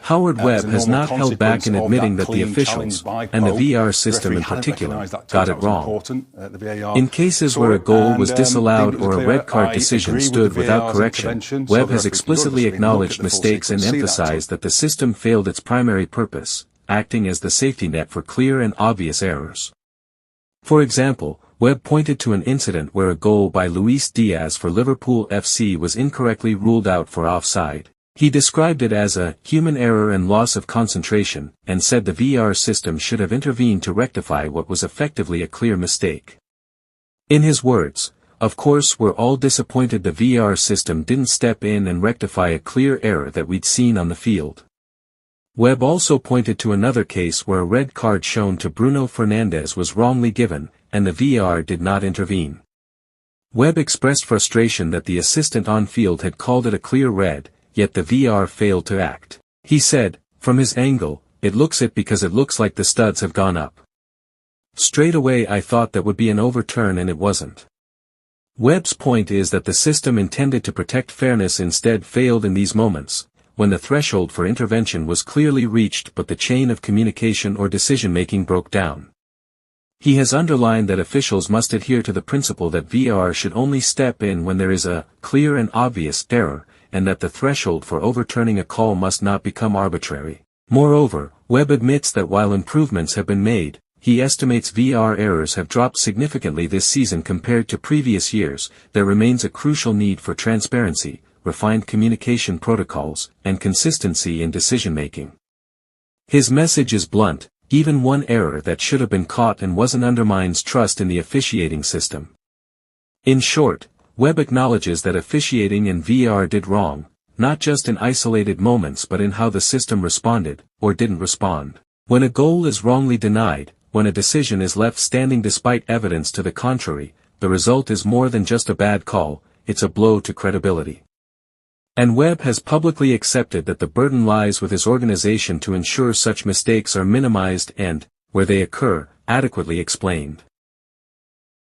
Howard Webb has not held back in admitting that the officials, and the VAR system in particular, got it wrong. In cases where a goal was disallowed or a red card decision stood without correction, Webb has explicitly acknowledged mistakes and emphasized that the system failed its primary purpose, acting as the safety net for clear and obvious errors. For example, Webb pointed to an incident where a goal by Luis Diaz for Liverpool FC was incorrectly ruled out for offside. He described it as a human error and loss of concentration, and said the VAR system should have intervened to rectify what was effectively a clear mistake. In his words, "Of course we're all disappointed the VAR system didn't step in and rectify a clear error that we'd seen on the field." Webb also pointed to another case where a red card shown to Bruno Fernandes was wrongly given, and the VAR did not intervene. Webb expressed frustration that the assistant on field had called it a clear red, yet the VAR failed to act. He said, "From his angle, it looks it because it looks like the studs have gone up. Straight away I thought that would be an overturn and it wasn't." Webb's point is that the system intended to protect fairness instead failed in these moments, when the threshold for intervention was clearly reached but the chain of communication or decision-making broke down. He has underlined that officials must adhere to the principle that VAR should only step in when there is a clear and obvious error, and that the threshold for overturning a call must not become arbitrary. Moreover, Webb admits that while improvements have been made, he estimates VAR errors have dropped significantly this season compared to previous years. There remains a crucial need for transparency, refined communication protocols, and consistency in decision-making. His message is blunt: even one error that should have been caught and wasn't undermines trust in the officiating system. In short, Webb acknowledges that officiating and VAR did wrong, not just in isolated moments but in how the system responded, or didn't respond. When a goal is wrongly denied, when a decision is left standing despite evidence to the contrary, the result is more than just a bad call, it's a blow to credibility. And Webb has publicly accepted that the burden lies with his organization to ensure such mistakes are minimized and, where they occur, adequately explained.